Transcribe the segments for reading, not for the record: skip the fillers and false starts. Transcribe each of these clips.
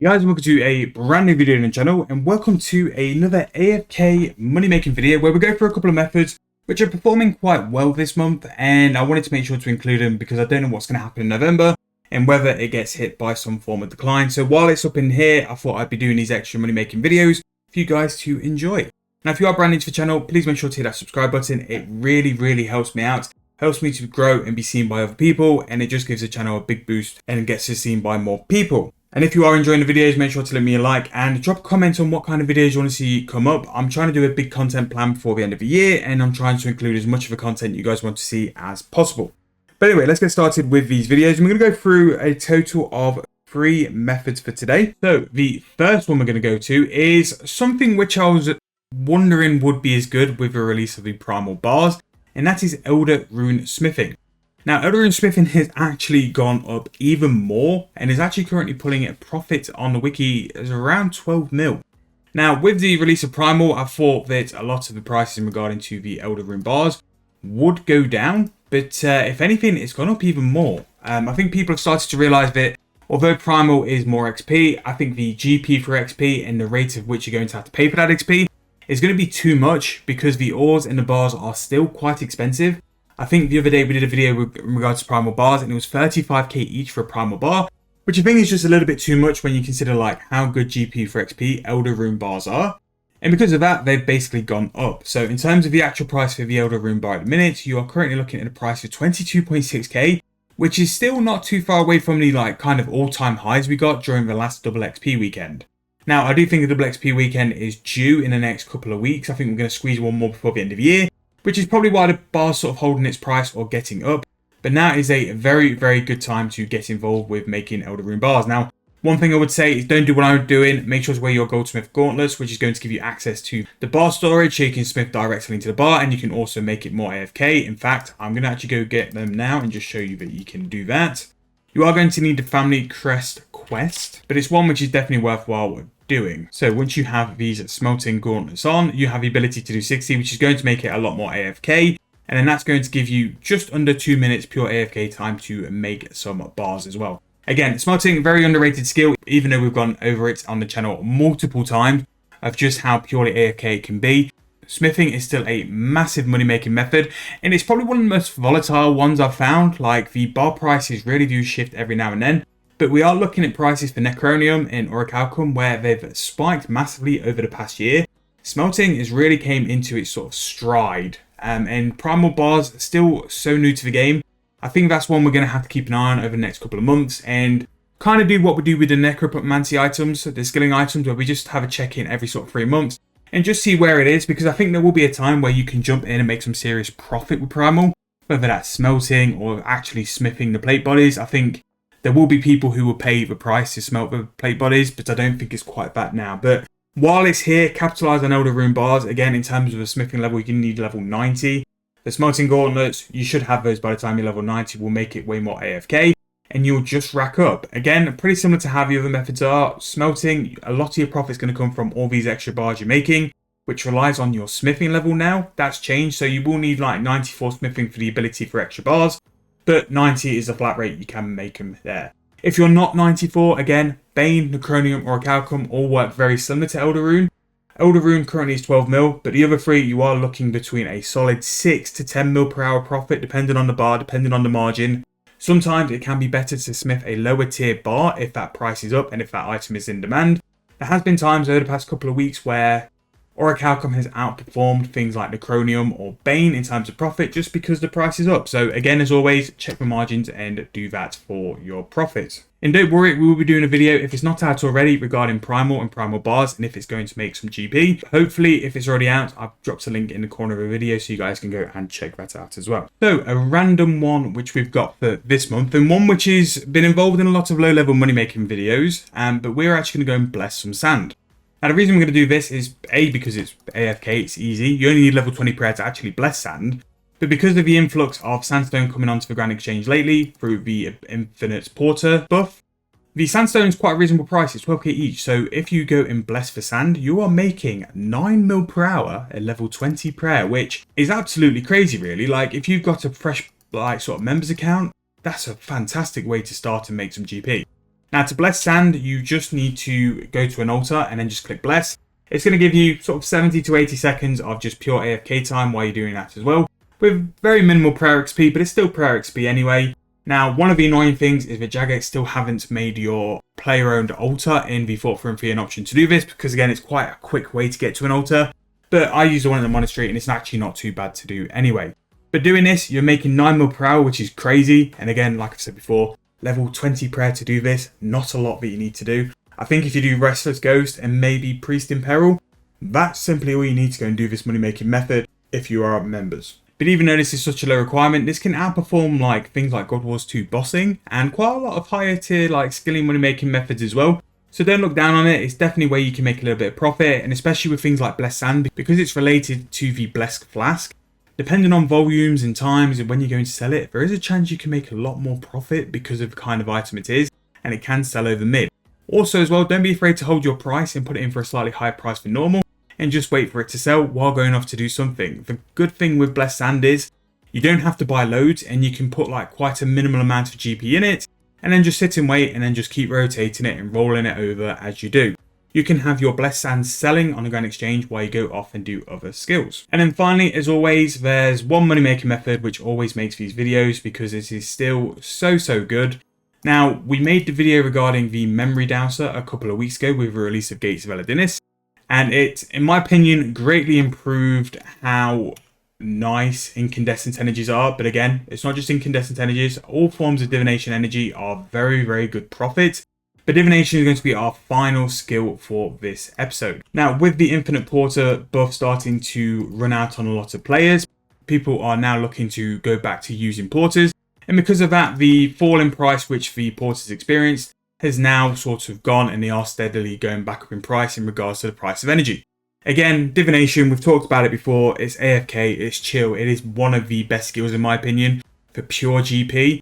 Guys, welcome to a brand new video on the channel, and welcome to another AFK money making video where we go through a couple of methods which are performing quite well this month, and I wanted to make sure to include them because I don't know what's going to happen in November and whether it gets hit by some form of decline. So while it's up in here, I thought I'd be doing these extra money making videos for you guys to enjoy. Now, if you are brand new to the channel, please make sure to hit that subscribe button. It really helps me out, helps me to grow and be seen by other people, and it just gives the channel a big boost and gets us seen by more people. And if you are enjoying the videos, make sure to leave me a like and drop a comment on what kind of videos you want to see come up. I'm trying to do a big content plan before the end of the year, and I'm trying to include as much of the content you guys want to see as possible. But anyway, let's get started with these videos. And we're going to go through a total of 3 methods for today. So the first one we're going to go to is something which I was wondering would be as good with the release of the primal bars, and that is Elder Rune Smithing. Now, Elder Rune Smithing has actually gone up even more and is actually currently pulling a profit on the wiki as around 12 mil. Now, with the release of Primal, I thought that a lot of the prices in regarding to the Elder Rune bars would go down, but if anything, it's gone up even more. I think people have started to realise that although Primal is more XP, I think the GP for XP and the rate of which you're going to have to pay for that XP is going to be too much because the ores and the bars are still quite expensive. I think the other day we did a video in regards to primal bars, and it was 35k each for a primal bar, which I think is just a little bit too much when you consider like how good GP for XP Elder Rune bars are. And because of that, they've basically gone up. So in terms of the actual price for the Elder Rune bar at the minute, you are currently looking at a price of 22.6k, which is still not too far away from the like kind of all-time highs we got during the last double XP weekend. Now, I do think the double XP weekend is due in the next couple of weeks. I think we're going to squeeze one more before the end of the year, which is probably why the bar's sort of holding its price or getting up. But now is a very good time to get involved with making Elder Rune bars. Now, one thing I would say is don't do what I'm doing. Make sure to wear your Goldsmith gauntlets, which is going to give you access to the bar storage, so you can smith directly into the bar, and you can also make it more AFK. In fact, I'm going to actually go get them now and just show you that you can do that. You are going to need the Family Crest quest, but it's one which is definitely worthwhile doing. So once you have these smelting gauntlets on, you have the ability to do 60, which is going to make it a lot more AFK, and then that's going to give you just under 2 minutes pure AFK time to make some bars as well. Again, smelting, very underrated skill, even though we've gone over it on the channel multiple times of just how purely AFK it can be. Smithing is still a massive money making method, and it's probably one of the most volatile ones I've found. Like, the bar prices really do shift every now and then. But we are looking at prices for Necronium and Orichalcum where they've spiked massively over the past year. Smelting has really came into its sort of stride. And Primal Bars still so new to the game. I think that's one we're going to have to keep an eye on over the next couple of months and kind of do what we do with the Necromancy items, the skilling items, where we just have a check-in every sort of 3 months and just see where it is, because I think there will be a time where you can jump in and make some serious profit with Primal, whether that's smelting or actually smithing the plate bodies. I think there will be people who will pay the price to smelt the plate bodies, but I don't think it's quite that now. But while it's here, capitalise on Elder Rune bars. Again, in terms of a smithing level, you need level 90. The smelting gauntlets, you should have those by the time you're level 90, will make it way more AFK, and you'll just rack up. Again, pretty similar to how the other methods are. Smelting, a lot of your profit's going to come from all these extra bars you're making, which relies on your smithing level now. That's changed, so you will need like 94 smithing for the ability for extra bars. But 90 is the flat rate, you can make them there. If you're not 94, again, Bane, Necronium, or Orichalcum all work very similar to Elder Rune. Elder Rune currently is 12 mil, but the other 3 you are looking between a solid 6 to 10 mil per hour profit, depending on the bar, depending on the margin. Sometimes it can be better to smith a lower tier bar if that price is up and if that item is in demand. There has been times over the past couple of weeks where Orichalcum has outperformed things like Necronium or Bane in terms of profit just because the price is up. So again, as always, check the margins and do that for your profit. And don't worry, we will be doing a video, if it's not out already, regarding Primal and Primal bars and if it's going to make some GP. Hopefully, if it's already out, I've dropped a link in the corner of the video so you guys can go and check that out as well. So a random one which we've got for this month, and one which has been involved in a lot of low-level money-making videos, but we're actually going to go and bless some sand. Now, the reason we're going to do this is, A, because it's AFK, it's easy. You only need level 20 prayer to actually bless sand. But because of the influx of sandstone coming onto the Grand Exchange lately through the Infinite Porter buff, the sandstone is quite a reasonable price. It's 12k each. So if you go and bless for sand, you are making 9 mil per hour at level 20 prayer, which is absolutely crazy, really. Like, if you've got a fresh, like, sort of members account, that's a fantastic way to start and make some GP. Now to bless sand, you just need to go to an altar and then just click bless. It's going to give you sort of 70 to 80 seconds of just pure AFK time while you're doing that as well, with very minimal prayer XP, but it's still prayer XP anyway. Now, one of the annoying things is that Jagex still haven't made your player-owned altar in the 4th Rune 3 an option to do this, because again, it's quite a quick way to get to an altar. But I use the one in the monastery and it's actually not too bad to do anyway. But doing this, you're making 9 mil per hour, which is crazy. And again, like I said before, level 20 prayer to do this, not a lot that you need to do. I think if you do Restless Ghost and maybe Priest in Peril, that's simply all you need to go and do this money making method if you are members. But even though this is such a low requirement, this can outperform like things like God Wars 2 bossing and quite a lot of higher tier like skilling money making methods as well. So don't look down on it, it's definitely where you can make a little bit of profit, and especially with things like Blessed Sand, because it's related to the Blessed Flask. Depending on volumes and times and when you're going to sell it, there is a chance you can make a lot more profit because of the kind of item it is, and it can sell over mid. Also as well, don't be afraid to hold your price and put it in for a slightly higher price than normal, and just wait for it to sell while going off to do something. The good thing with Blessed Sand is, you don't have to buy loads and you can put like quite a minimal amount of GP in it, and then just sit and wait and then just keep rotating it and rolling it over as you do. You can have your Blessed Sand selling on a Grand Exchange while you go off and do other skills. And then finally, as always, there's one money making method which always makes these videos because it is still so good. Now, we made the video regarding the Memory Dowser a couple of weeks ago with the release of Gates of Divination, and it, in my opinion, greatly improved how nice incandescent energies are. But again, it's not just incandescent energies, all forms of divination energy are very good profit. But divination is going to be our final skill for this episode. Now, with the infinite porter buff starting to run out on a lot of players, people are now looking to go back to using porters, and because of that, the fall in price which the porters experienced has now sort of gone, and they are steadily going back up in price in regards to the price of energy. Again, divination, we've talked about it before, it's AFK, it's chill, it is one of the best skills in my opinion for pure GP.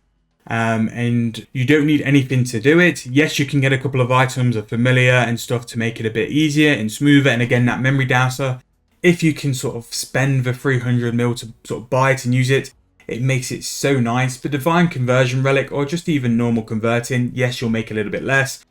And you don't need anything to do it. Yes, you can get a couple of items of familiar and stuff to make it a bit easier and smoother, and again that memory dowser, if you can sort of spend the 300 mil to sort of buy it and use it, it makes it so nice. The divine conversion relic or just even normal converting, yes, you'll make a little bit less,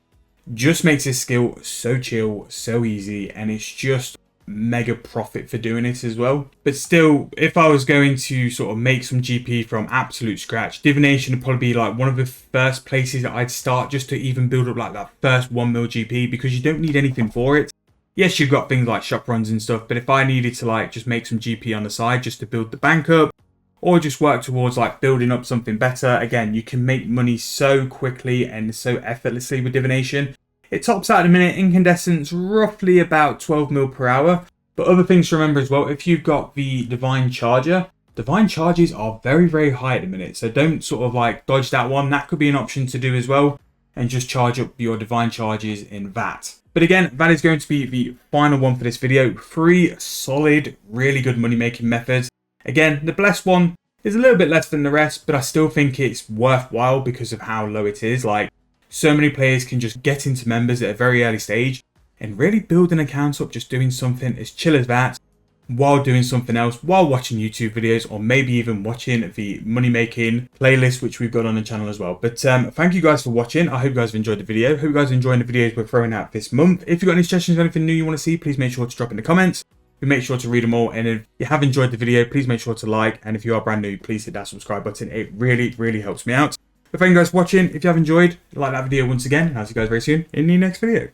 just makes this skill so chill, so easy, and it's just mega profit for doing it as well. But still, if I was going to sort of make some GP from absolute scratch, divination would probably be like one of the first places that I'd start, just to even build up like that first 1 mil GP, because you don't need anything for it. Yes, you've got things like shop runs and stuff, but if I needed to like just make some GP on the side just to build the bank up, or just work towards like building up something better, again, you can make money so quickly and so effortlessly with divination. It tops out at a minute, incandescence roughly about 12 mil per hour. But other things to remember as well, if you've got the divine charger, divine charges are very high at the minute. So don't sort of like dodge that one. That could be an option to do as well, and just charge up your divine charges in that. But again, that is going to be the final one for this video. 3 solid, really good money making methods. Again, the blessed one is a little bit less than the rest, but I still think it's worthwhile because of how low it is. Like, so many players can just get into members at a very early stage and really build an account up just doing something as chill as that, while doing something else, while watching YouTube videos, or maybe even watching the money making playlist which we've got on the channel as well. But thank you guys for watching. I hope you guys have enjoyed the video. Hope you guys are enjoying the videos we're throwing out this month. If you've got any suggestions or anything new you want to see, please make sure to drop in the comments. We make sure to read them all, and if you have enjoyed the video, please make sure to like, and if you are brand new, please hit that subscribe button. It really helps me out. But thank you guys for watching. If you have enjoyed, like that video once again, and I'll see you guys very soon in the next video.